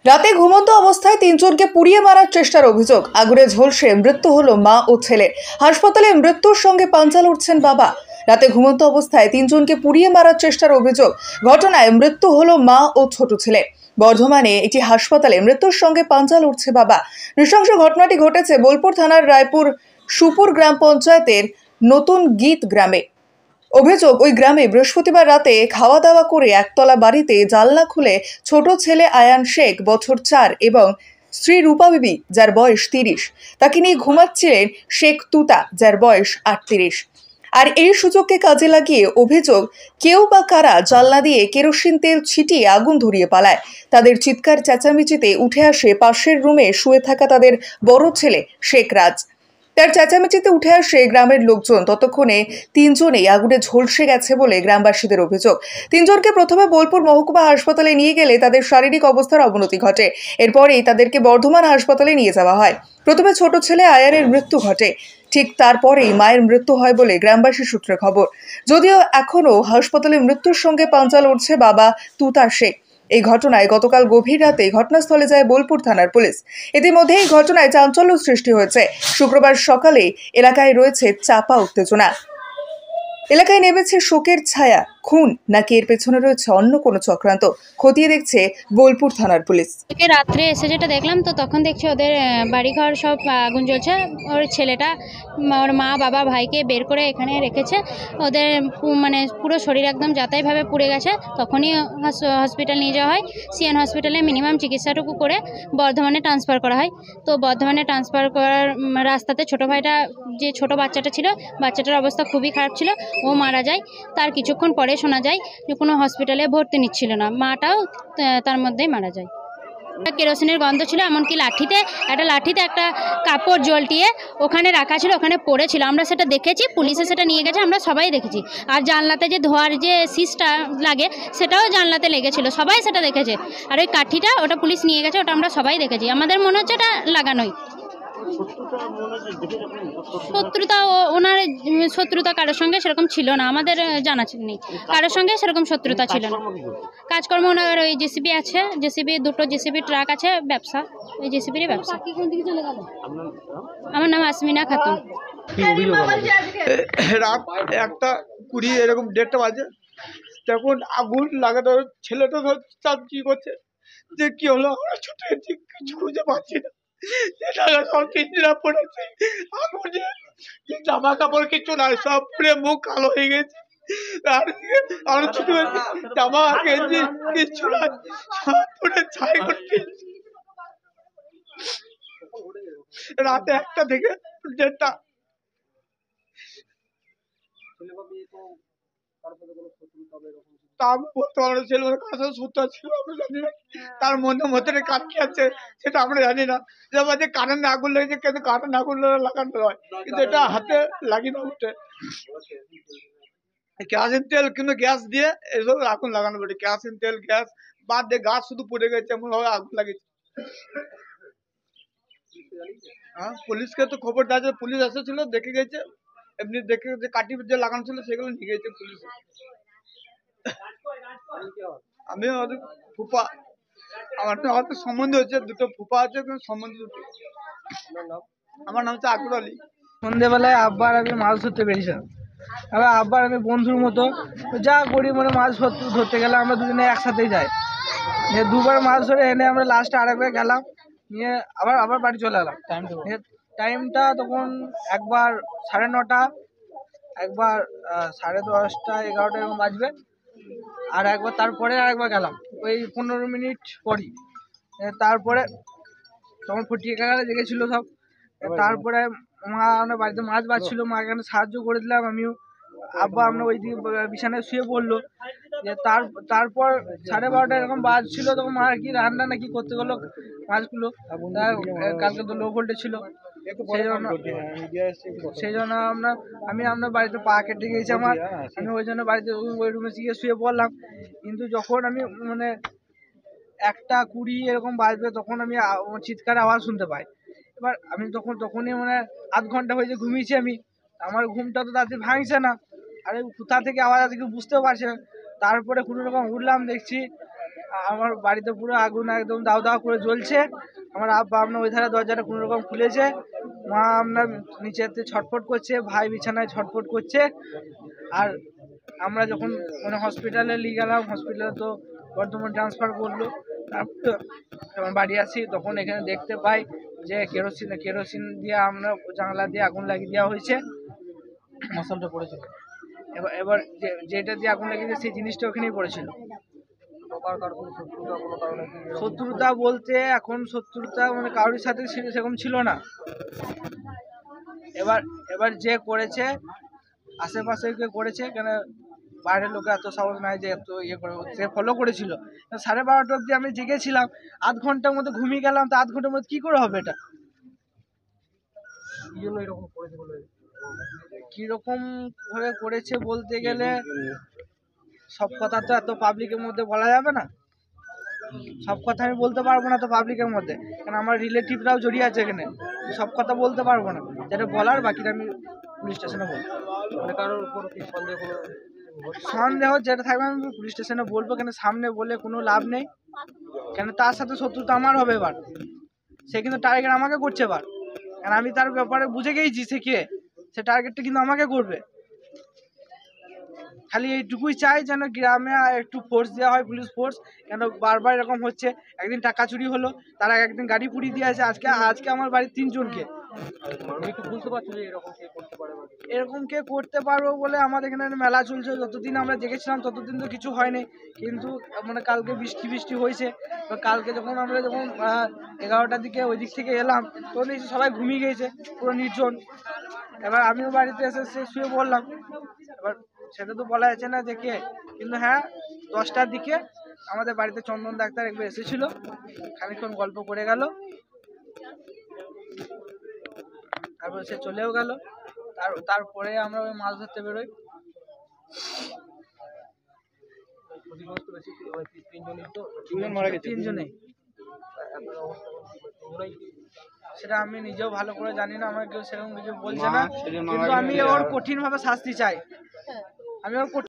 রাতে ঘুমন্ত অবস্থায় তিনজনকে পুড়িয়ে মারার চেষ্টার অভিযোগ। আগুনে ঝলসে মৃত্যু হলো মা ও ছেলে। হাসপাতালে মৃত্যুর সঙ্গে পাঞ্জা লড়ছেন বাবা। রাতে ঘুমন্ত অবস্থায় তিনজনকে পুড়িয়ে মারার চেষ্টার অভিযোগ। ঘটনায় মৃত্যু হলো মা ও ছোট ছেলে। বর্ধমানে একটি হাসপাতালে মৃত্যুর সঙ্গে পাঞ্জা লড়ছে বাবা। নৃশংস ঘটনাটি ঘটেছে বোলপুর থানার রায়পুর সুপুর গ্রাম পঞ্চায়েতের নতুন গীত গ্রামে। অভিযোগ, ওই গ্রামে বৃহস্পতিবার রাতে খাওয়া দাওয়া করে একতলা বাড়িতে জানলা খুলে ছোট ছেলে আয়ান শেখ বছর 4 এবং স্ত্রী রূপা বিবি যার বয়স 30 তাকে নিয়ে ঘুমাচ্ছিলেন শেখ তুতা যার বয়স 38। আর এই সুযোগকে কাজে লাগিয়ে অভিযোগ, কেউ বা কারা জানলা দিয়ে কেরোসিন তেল ছিটিয়ে আগুন ধরিয়ে পালায়। তাদের চিৎকার চেঁচামেচিতে উঠে আসে পাশের রুমে শুয়ে থাকা তাদের বড় ছেলে শেখ রাজ। তার চেঁচামেচিতে উঠে আসে গ্রামের লোকজন। ততক্ষণে তিনজনেই আগুনে ঝলসে গেছে বলে গ্রামবাসীদের অভিযোগ। তিনজনকে প্রথমে বোলপুর মহকুমা হাসপাতালে নিয়ে গেলে তাদের শারীরিক অবস্থার অবনতি ঘটে। এরপরেই তাদেরকে বর্ধমান হাসপাতালে নিয়ে যাওয়া হয়। প্রথমে ছোট ছেলে আয়ানের মৃত্যু ঘটে, ঠিক তারপরেই মায়ের মৃত্যু হয় বলে গ্রামবাসী সূত্রে খবর। যদিও এখনও হাসপাতালে মৃত্যুর সঙ্গে পাঞ্জা লড়ছে বাবা তুতা শেখ। এই ঘটনায় গতকাল গভীর রাতে ঘটনাস্থলে যায় বোলপুর থানার পুলিশ। ইতিমধ্যে এই ঘটনায় চাঞ্চল্য সৃষ্টি হয়েছে। শুক্রবার সকালে এলাকায় রয়েছে চাপা উত্তেজনা। এলাকায় নেমেছে শোকের ছায়া। খুন নাকি এর পেছনে রয়েছে অন্য কোনো চক্রান্ত, খতিয়ে দেখছে বোলপুর থানার পুলিশ। রাত্রে এসে যেটা দেখলাম, তো তখন দেখছি ওদের বাড়িঘর সব আগুন জ্বলছে। ওর ছেলেটা ওর মা বাবা ভাইকে বের করে এখানে রেখেছে। ওদের মানে পুরো শরীর একদম যাতাইভাবে পুড়ে গেছে। তখনই হসপিটাল নিয়ে যাওয়া হয়। সিএন হসপিটালে মিনিমাম চিকিৎসাটুকু করে বর্ধমানে ট্রান্সফার করা হয়। তো বর্ধমানে ট্রান্সফার করার রাস্তাতে ছোটো ভাইটা, যে ছোটো বাচ্চাটা ছিল, বাচ্চাটার অবস্থা খুবই খারাপ ছিল, ও মারা যায়। তার কিছুক্ষণ পরে শোনা যায় যে কোনো হসপিটালে ভর্তি নিচ্ছিল না, মাটাও তার মধ্যেই মারা যায়। কেরোসিনের গন্ধ ছিল, এমনকি লাঠিতে একটা কাপড় জলটিয়ে ওখানে রাখা ছিল, ওখানে পড়েছিল। আমরা সেটা দেখেছি, পুলিশে সেটা নিয়ে গেছে, আমরা সবাই দেখেছি। আর জানলাতে যে ধোয়ার যে সিসটা লাগে, সেটাও জানলাতে লেগেছিল, সবাই সেটা দেখেছে। আর ওই কাঠিটা, ওটা পুলিশ নিয়ে গেছে, ওটা আমরা সবাই দেখেছি। আমাদের মনে হচ্ছে এটা লাগানোই শত্রুতা। ওনার শত্রুতা কারোর সঙ্গে সেরকম ছিল না, আমাদের জানা নেই কারোর সঙ্গে সেরকম শত্রুতা ছিল না। কাজকর্ম ওনার ওই জেসিবি আছে, দুটো জেসিবি ট্রাক আছে, ব্যবসা, ওই জেসিবিরই ব্যবসা। আমার নাম আসমিনা খাতুন। রাত 1:20 এরকম 1:30 বাজে, তখন আগুন লাগাতে ছেলেটা সব কি করছে যে কি হলো, আমরা ছুটে এসেছি, কিছু খুঁজে পাচ্ছি না। সব পিঞ্জরা পড়েছে, আগুনে জামা কাপড় কিছু নাই, সব পুড়ে মুখ কালো হয়ে গেছে। আর ছুটে জামা গেঞ্জি কিছু নাই, সব পুড়ে ছাই করছে। রাতে 1টা থেকে 1:30। তার মধ্যে কাটকি আছে, সেটা আমরা জানি না। যে কারেন্ট আগুন লেগেছে, কিন্তু কারেন্ট আগুন লাগানো হয়, কিন্তু এটা হাতে লাগিয়ে উঠে কেরোসিন তেল কিন্তু গ্যাস দিয়ে এসব আগুন লাগানো বটে। কেরোসিন তেল, গ্যাস বাদ দিয়ে গাছ শুধু পুড়ে গেছে, এমন ভাবে আগুন লাগিয়েছে। হ্যাঁ, পুলিশকে তো খবর দেওয়া, পুলিশ এসেছিল, দেখে গেছে। এমনি দেখে যে কাঠি যে লাগানো ছিল সেগুলো নিয়ে গেছে পুলিশ। আমি ওদের ফুপা, আমার সম্বন্ধ হচ্ছে, দুটো ফুপা আছে, সম্বন্ধ দুটো। আমার নাম হচ্ছে আকবর আলী। সন্ধ্যেবেলায় আব্বার আমি মাছ ধরতে বেরিয়েছিলাম। এবার আব্বার আমি বন্ধুর মতো যা করি, মানে মাছ ধরতে গেলে আমরা দুজনে একসাথেই যাই। নিয়ে দুবার মাছ ধরে এনে আমরা লাস্টে আরেকবার গেলাম, নিয়ে আবার বাড়ি চলে এলাম। টাইমটা তখন একবার 9:30, একবার 10:30, 11টা এরকম বাজবে। আর একবার তারপরে আরেকবার গেলাম ওই 15 মিনিট পরই। তারপরে তখন ফটিয়ে কাকারা জেগেছিল সব। তারপরে মা আমরা বাড়িতে মাছ বাজছিল, মাকে এখানে সাহায্য করে দিলাম আমিও। আব্বা আমরা ওই দিকে বিছানায় শুয়ে পড়লো। যে তারপর 12:30 এরকম বাজছিল, তখন মা কি রান্না নাকি করতে গেলো মাছগুলো। কালকে তো লো ভোল্টেজ ছিল, সেই জন্য আমরা বাড়িতে পা কেটে গিয়েছি আমার। আমি ওই জন্য বাড়িতে ওই রুমে গিয়ে শুয়ে পড়লাম। কিন্তু যখন আমি মানে 1:20 এরকম বাজবে, তখন আমি চিৎকার আওয়াজ শুনতে পাই। এবার আমি তখনই মানে আধ ঘন্টা হয়েছে ঘুমিয়েছি আমি, আমার ঘুমটা তো তাতে ভাঙছে না। আরে কোথা থেকে আওয়াজ আছে কেউ বুঝতেও পারছে না। তারপরে কোনো রকম উঠলাম, দেখছি আমার বাড়িতে পুরো আগুন একদম দাও দাও করে জ্বলছে। আমার আব্বা আপনার ওই ধারে দরজাটা কোনো রকম খুলেছে, মা আপনার নিচেতে ছটফট করছে, ভাই বিছানায় ছটফট করছে। আর আমরা যখন মানে হসপিটালে নিয়ে গেলাম, হসপিটালে তো বর্ধমান ট্রান্সফার করলো। তারপর যখন বাড়ি আসি তখন এখানে দেখতে পাই যে কেরোসিন দিয়ে আমরা জানলা দিয়ে আগুন লাগিয়ে দেওয়া হয়েছে, মশালটা পড়েছিল। এবার যেটা দিয়ে আগুন লাগিয়েছে সেই জিনিসটা ওখানেই পড়েছিল। শত্রুতা বলতে এখন শত্রুতা মানে কারোর সাথে সেরকম ছিল না। এবার যে করেছে আশেপাশে কে করেছে, কেন বাইরের লোকে এত সাহস নাই যে এত ইয়ে করে, সে ফলো করেছিল। 12:30 অব্দি আমি জেগেছিলাম, আধ ঘন্টার মধ্যে ঘুমিয়ে গেলাম, তো আধ ঘন্টার মধ্যে কি করে হবে এটা? কিরকম ভাবে করেছে বলতে গেলে সব কথা তো এত পাবলিকের মধ্যে বলা যাবে না, সব কথা আমি বলতে পারবো না তো পাবলিকের মধ্যে, কারণ আমার রিলেটিভরাও জড়িয়ে আছে এখানে, সব কথা বলতে পারবো না। যেটা বলার বাকিটা আমি পুলিশ স্টেশনে বলবো। কারোর উপর কি সন্দেহ যেটা থাকবে আমি পুলিশ স্টেশনে বলবো, কেন সামনে বলে কোনো লাভ নেই, কেন তার সাথে শত্রুতা আমার হবে এবার, সে কিন্তু টার্গেট আমাকে করছে এবার, কারণ আমি তার ব্যাপারে বুঝে গেছি সে কে, সে টার্গেটটা কিন্তু আমাকে করবে। খালি এইটুকুই চাই যেন গ্রামে একটু ফোর্স দেওয়া হয়, পুলিশ ফোর্স, কেন বারবার এরকম হচ্ছে। একদিন টাকা চুরি হলো, তারা একদিন গাড়ি পুড়িয়ে দিয়েছে, আজকে আমার বাড়ির 3 জনকে। বুঝতে পারছো যে এরকম কে করতে পারবো বলে আমাদের এখানে মেলা চলছে, যতদিন আমরা জেগেছিলাম ততদিন তো কিছু হয়নি, কিন্তু মানে কালকে বৃষ্টি হয়েছে। কালকে যখন 11টার দিকে ওই দিক থেকে এলাম তখন দেখছি সবাই ঘুমিয়ে গিয়েছে, পুরো নির্জন। এবার আমিও বাড়িতে এসে শুয়ে বললাম, এবার সেটা তো বলা যাচ্ছে না যে কে, কিন্তু হ্যাঁ 10টার দিকে আমাদের বাড়িতে চন্দন ডাক্তার একবার এসেছিল, খানিকক্ষণ গল্প করে গেল, তারপর সে চলেও গেল। তারপরে আমরা ওই মাছ ধরতে বেরোই। তিনজনেই সেটা আমি নিজেও ভালো করে জানি না, আমার কেউ সেরকম কিছু বলছে না, কিন্তু আমি ওর কঠিন ভাবে শাস্তি চাই, আমি ওর